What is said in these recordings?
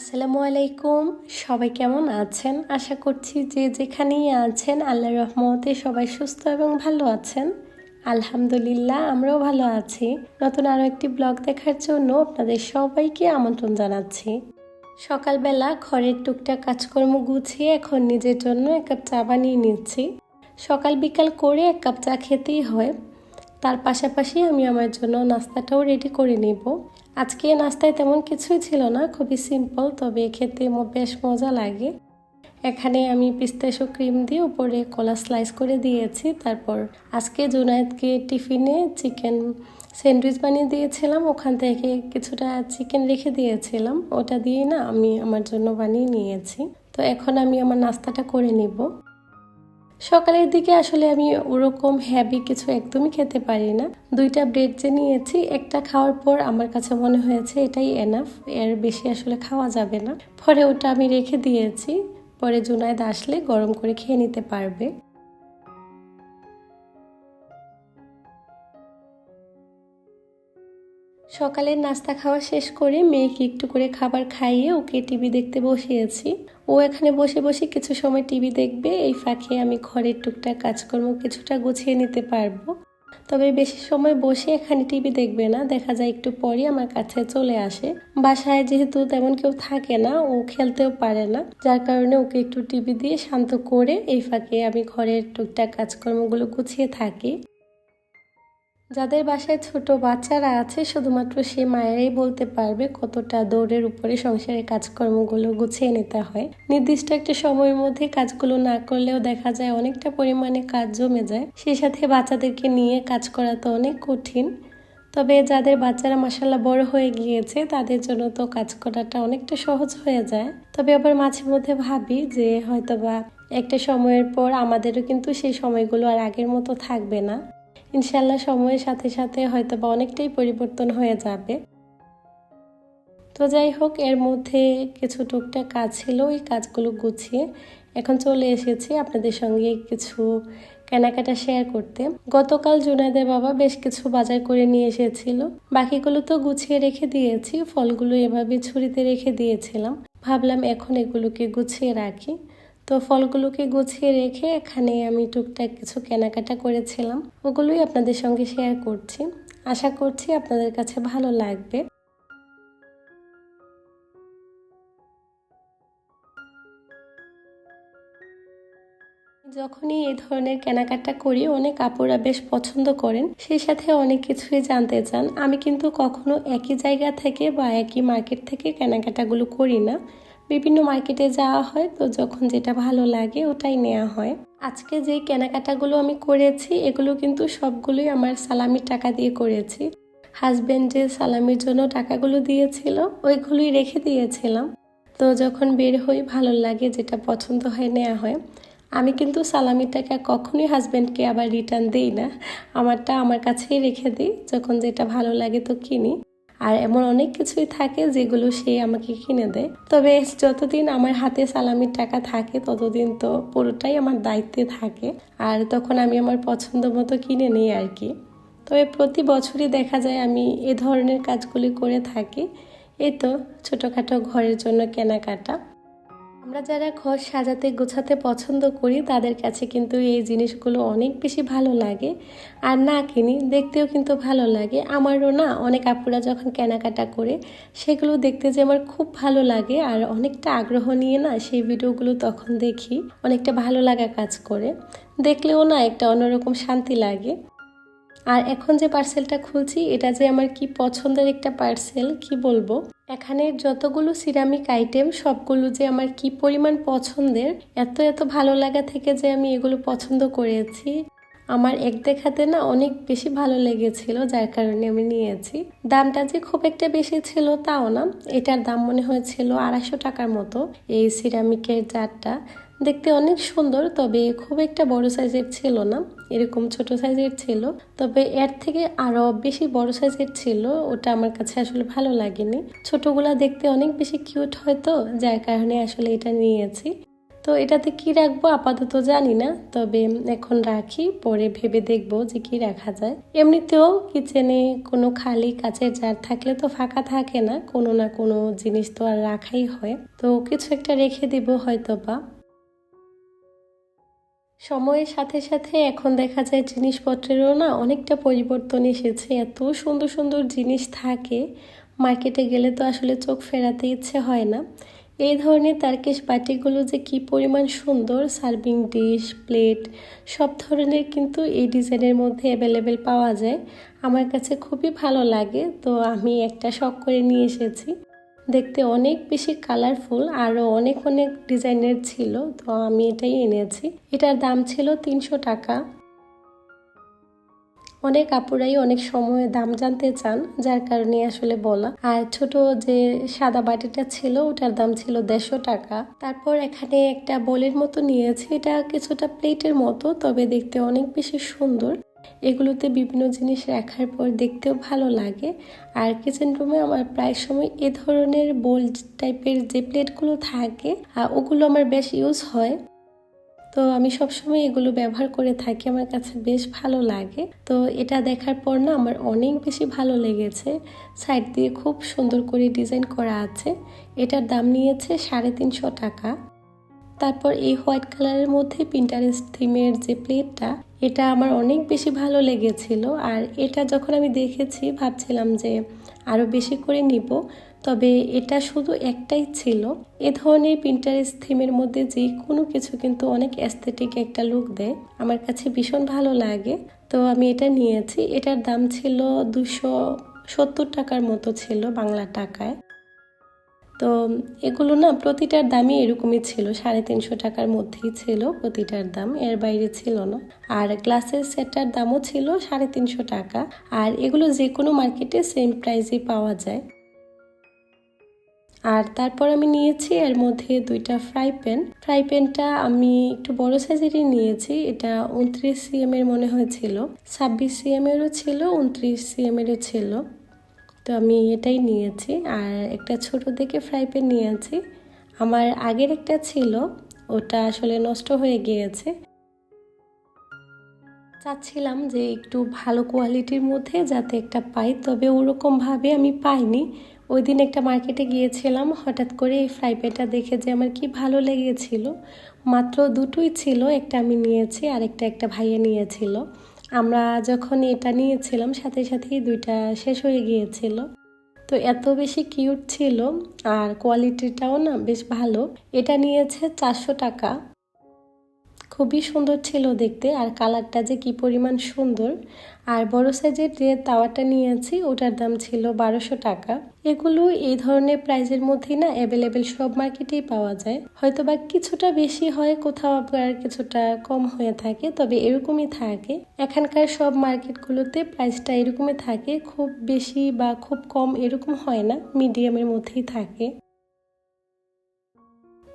আসসালামু আলাইকুম। সবাই কেমন আছেন? আশা করছি যে যেখানেই আছেন আল্লাহর রহমতে সবাই সুস্থ এবং ভালো আছেন। আলহামদুলিল্লাহ, আমরাও ভালো আছি। নতুন আরও একটি ব্লগ দেখার জন্য আপনাদের সবাইকে আমন্ত্রণ জানাচ্ছি। সকালবেলা ঘরের টুকটাক কাজকর্ম গুছিয়ে এখন নিজের জন্য এক কাপ চা বানিয়ে নিচ্ছি। সকাল বিকাল করে এক কাপ চা খেতেই হয়। তার পাশাপাশি আমি আমার জন্য নাস্তাটাও রেডি করে নিব। আজকে নাস্তায় তেমন কিছুই ছিল না, খুবই সিম্পল, তবে খেতে বেশ মজা লাগে। এখানে আমি পিস্তাশো ক্রিম দিয়ে উপরে কলা স্লাইস করে দিয়েছি। তারপর আজকে জুনায়েদকে টিফিনে চিকেন স্যান্ডউইচ বানিয়ে দিয়েছিলাম, ওখান থেকে কিছুটা চিকেন রেখে দিয়েছিলাম, ওটা দিয়ে না আমি আমার জন্য বানিয়ে নিয়েছি। তো এখন আমি আমার নাস্তাটা করে নিব। সকালের দিকে আসলে আমি ওরকম হ্যাভি কিছু একদমই খেতে পারি না। 2টা ব্রেড যে নিয়েছি, একটা খাওয়ার পর আমার কাছে মনে হয়েছে এটাই এনাফ, এর বেশি আসলে খাওয়া যাবে না। পরে ওটা আমি রেখে দিয়েছি, পরে জুনায়েদ আসলে গরম করে খেয়ে নিতে পারবে। সকালের নাস্তা খাওয়া শেষ করে মেয়েকে একটু করে খাবার খাইয়ে ওকে টিভি দেখতে বসিয়েছি। ও এখানে বসে বসে কিছু সময় টিভি দেখবে, এই ফাঁকে আমি ঘরের টুকটাক কাজকর্ম কিছুটা গুছিয়ে নিতে পারবো। তবে বেশি সময় বসে এখানে টিভি দেখবে না, দেখা যায় একটু পরই আমার কাছে চলে আসে। বাসায় যেহেতু তেমন কেউ থাকে না, ও খেলতেও পারে না, যার কারণে ওকে একটু টিভি দিয়ে শান্ত করে এই ফাঁকে আমি ঘরের টুকটাক কাজকর্মগুলো গুছিয়ে থাকি। যাদের বাসায় ছোট বাচ্চারা আছে শুধুমাত্র সে মায়েরাই বলতে পারবে কতটা দৌড়ের উপরে সংসারের কাজকর্মগুলো গুছিয়ে নিতে হয়। নির্দিষ্ট একটা সময়ের মধ্যে কাজগুলো না করলেও দেখা যায় অনেকটা পরিমাণে কাজ জমে যায়। সেই সাথে বাচ্চাদেরকে নিয়ে কাজ করা তো অনেক কঠিন। তবে যাদের বাচ্চারা মাশাআল্লাহ বড় হয়ে গিয়েছে তাদের জন্য তো কাজ করাটা অনেকটা সহজ হয়ে যায়। তবে আবার মাঝে মধ্যে ভাবি যে হয়তোবা একটা সময়ের পর আমাদেরও কিন্তু সেই সময়গুলো আর আগের মতো থাকবে না। ইনশাল্লাহ সময়ের সাথে সাথে হয়তোবা অনেকটাই পরিবর্তন হয়ে যাবে। তো যাই হোক, এর মধ্যে কিছু টুকটাক কাজ ছিল, ওই কাজগুলো গুছিয়ে এখন চলে এসেছি আপনাদের সঙ্গে কিছু কেনাকাটা শেয়ার করতে। গতকাল জুনায়েদের বাবা বেশ কিছু বাজার করে নিয়ে এসেছিল, বাকিগুলো তো গুছিয়ে রেখে দিয়েছি। ফলগুলো এভাবে ঝুড়িতে রেখে দিয়েছিলাম, ভাবলাম এখন এগুলোকে গুছিয়ে রাখি। তো ফলগুলোকে গুছিয়ে রেখে এখানে আমি টুকটাক কিছু কেনাকাটা করেছিলাম, ওগুলোই আপনাদের সঙ্গে শেয়ার করছি। আশা করছি আপনাদের কাছে ভালো লাগবে। যখনই এই ধরনের কেনাকাটা করি অনেক আপুরা বেশ পছন্দ করেন, সেই সাথে অনেক কিছুই জানতে চান। আমি কিন্তু কখনো একই জায়গা থেকে বা একই মার্কেট থেকে কেনাকাটাগুলো করি না, বিভিন্ন মার্কেটে যাওয়া হয়, তো যখন যেটা ভালো লাগে ওটাই নেওয়া হয়। আজকে যে কেনাকাটাগুলো আমি করেছি এগুলো কিন্তু সবগুলোই আমার সালামির টাকা দিয়ে করেছি। হাজব্যান্ড যে সালামির জন্য টাকাগুলো দিয়েছিল ওইগুলোই রেখে দিয়েছিলাম। তো যখন বের হই ভালো লাগে, যেটা পছন্দ হয় নেওয়া হয়। আমি কিন্তু সালামির টাকা কখনোই হাজব্যান্ডকে আবার রিটার্ন দিই না, আমারটা আমার কাছেই রেখে দিই, যখন যেটা ভালো লাগে তো কিনি। আর এমন অনেক কিছুই থাকে যেগুলো সে আমাকে কিনে দেয়। তবে যতদিন আমার হাতে সালামির টাকা থাকে ততদিন তো পুরোটাই আমার দায়িত্বে থাকে, আর তখন আমি আমার পছন্দ মতো কিনে নিই আর কি। তবে প্রতি বছরই দেখা যায় আমি এ ধরনের কাজগুলি করে থাকি। এই তো ছোটোখাটো ঘরের জন্য কেনাকাটা। আমরা যারা ঘর সাজাতে গোছাতে পছন্দ করি তাদের কাছে কিন্তু এই জিনিসগুলো অনেক বেশি ভালো লাগে, আর না কিনি দেখতেও কিন্তু ভালো লাগে। আমারও না অনেক আপুরা যখন কেনাকাটা করে সেগুলো দেখতে যে আমার খুব ভালো লাগে, আর অনেকটা আগ্রহ নিয়ে না সেই ভিডিওগুলো তখন দেখি, অনেকটা ভালো লাগা কাজ করে। দেখলেও না একটা অন্যরকম শান্তি লাগে। আর এখন যে পার্সেলটা খুলছি এটা যে আমার কি পছন্দের একটা পার্সেল, কি বলবো। এখানে যতগুলো সিরামিক আইটেম সবগুলো যে আমার কি পরিমাণ পছন্দের, এত এত ভালো লাগা থেকে যে আমি এগুলো পছন্দ করেছি। আমার এক দেখাতে না অনেক বেশি ভালো লেগেছিল, যার কারণে আমি নিয়েছি। দামটা যে খুব একটা বেশি ছিল তাও না, এটার দাম মনে হয়েছিল 250 টাকার মতো। এই সিরামিকের জারটা দেখতে অনেক সুন্দর, তবে খুব একটা বড় সাইজের ছিল না, এরকম ছোট সাইজের ছিল। তবে এর থেকে আরো বেশি বড় সাইজের ছিল, ওটা আমার কাছে আসলে ভালো লাগেনি। ছোটগুলা দেখতে অনেক বেশি কিউট হয়, তো যার কারণে আসলে এটা নিয়েছি। তো এটাতে কি রাখবো আপাতত জানি না, তবে এখন রাখি, পরে ভেবে দেখবো যে কি রাখা যায়। এমনিতেও কিচেনে কোনো খালি কাচের জার থাকলে তো ফাঁকা থাকে না, কোনো না কোনো জিনিস তো আর রাখাই হয়, তো কিছু একটা রেখে দিব হয়তোবা। সময়ের সাথে সাথে এখন দেখা যায় জিনিসপত্রেরও না অনেকটা পরিবর্তন এসেছে। এত সুন্দর সুন্দর জিনিস থাকে, মার্কেটে গেলে তো আসলে চোখ ফেরাতে ইচ্ছে হয় না। এই ধরনের তারকেশ বাটিগুলো যে কি পরিমাণ সুন্দর, সার্ভিং ডিশ, প্লেট সব ধরনের কিন্তু এই ডিজাইনের মধ্যে অ্যাভেলেবেল পাওয়া যায়। আমার কাছে খুবই ভালো লাগে, তো আমি একটা শখ করে নিয়ে এসেছি। দেখতে অনেক বেশি কালারফুল, আরও অনেক অনেক ডিজাইনের ছিল, তো আমি এটাই এনেছি। এটার দাম ছিল 300 টাকা। অনেক আপুরাই অনেক সময় দাম জানতে চান, যার কারণে আসলে বলা। আর ছোট যে সাদা বাটিটা ছিল ওটার দাম ছিল 150 টাকা। তারপর এখানে একটা বোলের মতো নিয়েছি, এটা কিছুটা প্লেটের মতো, তবে দেখতে অনেক বেশি সুন্দর। এগুলোতে বিভিন্ন জিনিস রাখার পর দেখতেও ভালো লাগে। আর কিচেন রুমে আমার প্রায় সময় এ ধরনের বোল টাইপের যে প্লেটগুলো থাকে ওগুলো আমার বেশ ইউজ হয়, তো আমি সবসময় এগুলো ব্যবহার করে থাকি, আমার কাছে বেশ ভালো লাগে। তো এটা দেখার পর না আমার অনেক বেশি ভালো লেগেছে। সাইড দিয়ে খুব সুন্দর করে ডিজাইন করা আছে। এটার দাম নিয়েছে 350 টাকা। তারপর এই হোয়াইট কালারের মধ্যে পিন্টারেস্ট থিমের যে প্লেটটা, এটা আমার অনেক বেশি ভালো লেগেছিল। আর এটা যখন আমি দেখেছি ভাবছিলাম যে আরও বেশি করে নিব, তবে এটা শুধু একটাই ছিল। এ ধরনের পিন্টারেস্ট থিমের মধ্যে যে কোনো কিছু কিন্তু অনেক অ্যাস্থেটিক একটা লুক দেয়, আমার কাছে ভীষণ ভালো লাগে। তো আমি এটা নিয়েছি। এটার দাম ছিল 270 টাকার মতো ছিল বাংলা টাকায়। তো এগুলো না প্রতিটার দামই এরকমই ছিল, 350 টাকার মধ্যেই ছিল প্রতিটার দাম, এর বাইরে ছিল না। আর গ্লাসের সেটটার দামও ছিল 350 টাকা। আর এগুলো যে কোনো মার্কেটে সেম প্রাইসেই পাওয়া যায়। আর তারপর আমি নিয়েছি এর মধ্যে 2টা ফ্রাই প্যানটা আমি একটু বড় সাইজেরই নিয়েছি। এটা 29 cm এর মনে হয়েছিল, 26 cm এরও ছিল, 29 cm এরও ছিল, তো আমি এটাই নিয়েছি। আর একটা ছোট দেখে ফ্রাই প্যান নিয়েছি। আমার আগের একটা ছিল, ওটা আসলে নষ্ট হয়ে গিয়েছে। চাচ্ছিলাম যে একটু ভালো কোয়ালিটির মধ্যে যাতে একটা পাই, তবে ওরকমভাবে আমি পাইনি। ওই দিন একটা মার্কেটে গিয়েছিলাম, হঠাৎ করে এই ফ্রাই প্যানটা দেখে যে আমার কি ভালো লেগেছিল। মাত্র দুটোই ছিল, একটা আমি নিয়েছি আর একটা ভাইয়া নিয়েছিল। আমরা যখন এটা নিয়েছিলাম সাথে সাথেই 2টা শেষ হয়ে গিয়েছিল। তো এত বেশি কিউট ছিল, আর কোয়ালিটিটাও না বেশ ভালো। এটা নিয়েছে 400 টাকা। খুবই সুন্দর ছিল দেখতে, আর কালারটা যে কি পরিমাণ সুন্দর। আর বড় সাইজের যে তাওয়াটা নিয়েছি ওটার দাম ছিল 1200 টাকা। এগুলো এই ধরনের প্রাইজের মধ্যেই না অ্যাভেলেবেল সব মার্কেটেই পাওয়া যায়, হয়তো বা কিছুটা বেশি হয়, কোথাও আবার কিছুটা কম হয়ে থাকে, তবে এরকমই থাকে। এখানকার সব মার্কেটগুলোতে প্রাইসটা এরকমই থাকে, খুব বেশি বা খুব কম এরকম হয় না, মিডিয়ামের মধ্যেই থাকে।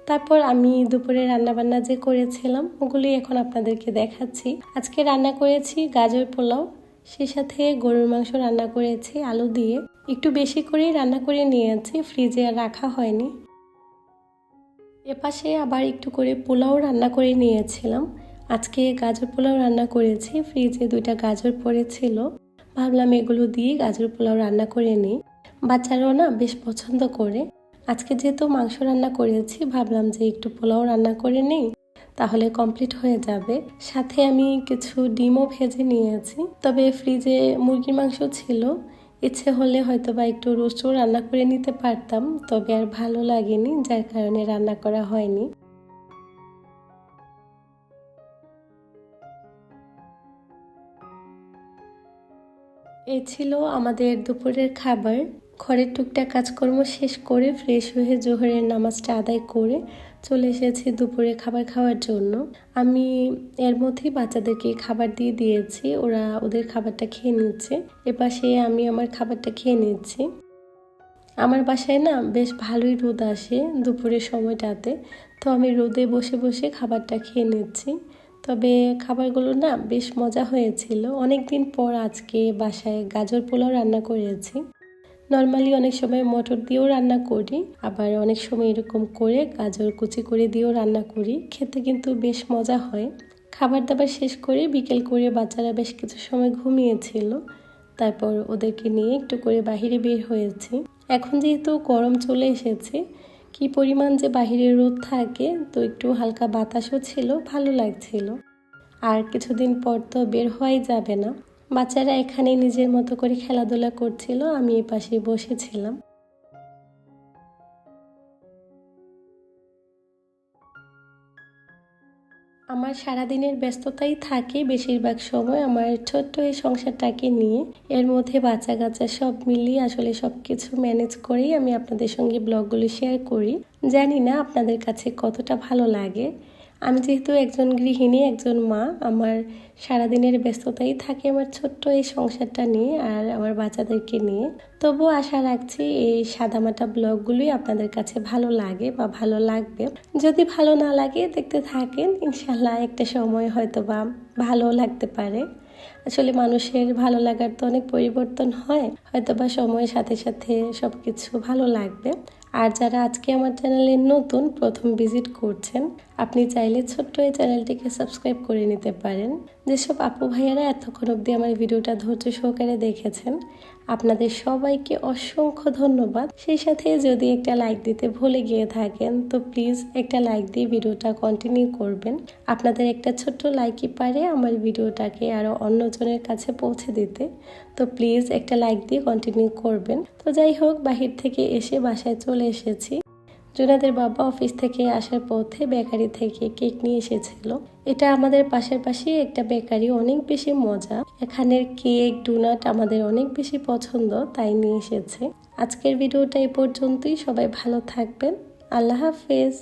তারপর আমি দুপুরে রান্নাবান্না যে করেছিলাম ওগুলি এখন আপনাদেরকে দেখাচ্ছি। আজকে রান্না করেছি গাজর পোলাও, সেই সাথে গরুর মাংস রান্না করেছি আলু দিয়ে। একটু বেশি করেই রান্না করে নিয়েছি, ফ্রিজে আর রাখা হয়নি। এপাশে আবার একটু করে পোলাও রান্না করে নিয়েছিলাম। আজকে গাজর পোলাও রান্না করেছি, ফ্রিজে 2টা গাজর পড়েছিল, ভাবলাম এগুলো দিয়ে গাজর পোলাও রান্না করে নিই। বাচ্চারাও না বেশ পছন্দ করে। আজকে যেহেতু মাংস রান্না করেছি, ভাবলাম যে একটু পোলাও রান্না করে নিই, তাহলে কমপ্লিট হয়ে যাবে। সাথে আমি কিছু ডিমও ভেজে নিয়েছি, তবে ফ্রিজে মুরগির মাংস ছিল, ইচ্ছে হলে হয়তো বা একটু রোস্টও রান্না করে নিতে পারতাম, তবে আর ভালো লাগেনি, যার কারণে রান্না করা হয়নি। এই ছিল আমাদের দুপুরের খাবার। ঘরের টুকটাক কাজকর্ম শেষ করে ফ্রেশ হয়ে জোহরের নামাজটা আদায় করে চলে এসেছি দুপুরে খাবার খাওয়ার জন্য। আমি এর মধ্যেই বাচ্চাদেরকে খাবার দিয়ে দিয়েছি, ওরা ওদের খাবারটা খেয়ে নিচ্ছে। এপাশে আমি আমার খাবারটা খেয়ে নিচ্ছি। আমার বাসায় না বেশ ভালোই রোদ আসে দুপুরের সময়টাতে, তো আমি রোদে বসে বসে খাবারটা খেয়ে নিচ্ছি। তবে খাবারগুলো না বেশ মজা হয়েছিল। অনেক দিন পর আজকে বাসায় গাজর পোলাও রান্না করেছি। নর্মালি অনেক সময় মটর দিয়েও রান্না করি, আবার অনেক সময় এরকম করে গাজর কুচি করে দিয়েও রান্না করি। খেতে কিন্তু বেশ মজা হয়। খাবার দাবার শেষ করে বিকেল করে বাচ্চারা বেশ কিছু সময় ঘুমিয়েছিল, তারপর ওদেরকে নিয়ে একটু করে বাহিরে বের হয়েছি। এখন যেহেতু গরম চলে এসেছে, কি পরিমাণ যে বাহিরে রোদ থাকে, তো একটু হালকা বাতাসও ছিল, ভালো লাগছিল। আর কিছুদিন পর তো বের হওয়াই যাবে না। বাচ্চারা এখানে নিজের মতো করে খেলাধুলা করছিল, আমি এই পাশে বসেছিলাম। আমার সারাদিনের ব্যস্ততাই থাকে বেশিরভাগ সময় আমার ছোট্ট এই সংসারটাকে নিয়ে। এর মধ্যে বাচ্চা কাচ্চা সব মিলিয়ে আসলে সব কিছু ম্যানেজ করেই আমি আপনাদের সঙ্গে ব্লগগুলো শেয়ার করি। জানি না আপনাদের কাছে কতটা ভালো লাগে। আমি যেহেতু একজন গৃহিণী, একজন মা, আমার সারাদিনের ব্যস্ততাই থাকে আমার ছোট্ট এই সংসারটা নিয়ে আর আমার বাচ্চাদেরকে নিয়ে। তবুও আশা রাখছি এই সাদামাটা ব্লগগুলোই আপনাদের কাছে ভালো লাগে বা ভালো লাগবে। যদি ভালো না লাগে দেখতে থাকেন, ইনশাল্লাহ একটা সময় হয়তো বা ভালো লাগতে পারে। আসলে মানুষের ভালো লাগার তো অনেক পরিবর্তন হয়, হয়তো বা সময়ের সাথে সাথে সব কিছু ভালো লাগবে। আর যারা আজকে আমার চ্যানেলে নতুন, প্রথম ভিজিট করছেন, আপনি চাইলে ছোট্ট এই চ্যানেলটিকে সাবস্ক্রাইব করে নিতে পারেন। যেসব আপু ভাইয়ারা এতক্ষণ অবধি আমার ভিডিওটা ধৈর্য সহকারে দেখেছেন, আপনাদের সবাইকে অসংখ্য ধন্যবাদ। সেই সাথে যদি একটা লাইক দিতে ভুলে গিয়ে থাকেন, তো প্লিজ একটা লাইক দিয়ে ভিডিওটা কন্টিনিউ করবেন। আপনাদের একটা ছোট্ট লাইকই পারে আমার ভিডিওটাকে আরও অন্যজনের কাছে পৌঁছে দিতে। তো প্লিজ একটা লাইক দিয়ে কন্টিনিউ করবেন। তো যাই হোক, বাহির থেকে এসে বাসায় চলে এসেছি। জুনাদের বাবা অফিস থেকে আসার পথে বেকারি থেকে কেক নিয়ে এসেছিল। এটা আমাদের পাশের পাশেই একটা বেকারি, অনেক বেশি মজা। এখানের কেক ডোনাট আমাদের অনেক বেশি পছন্দ, তাই নিয়ে এসেছে। আজকের ভিডিওটা এই পর্যন্তই। সবাই ভালো থাকবেন। আল্লাহ হাফেজ।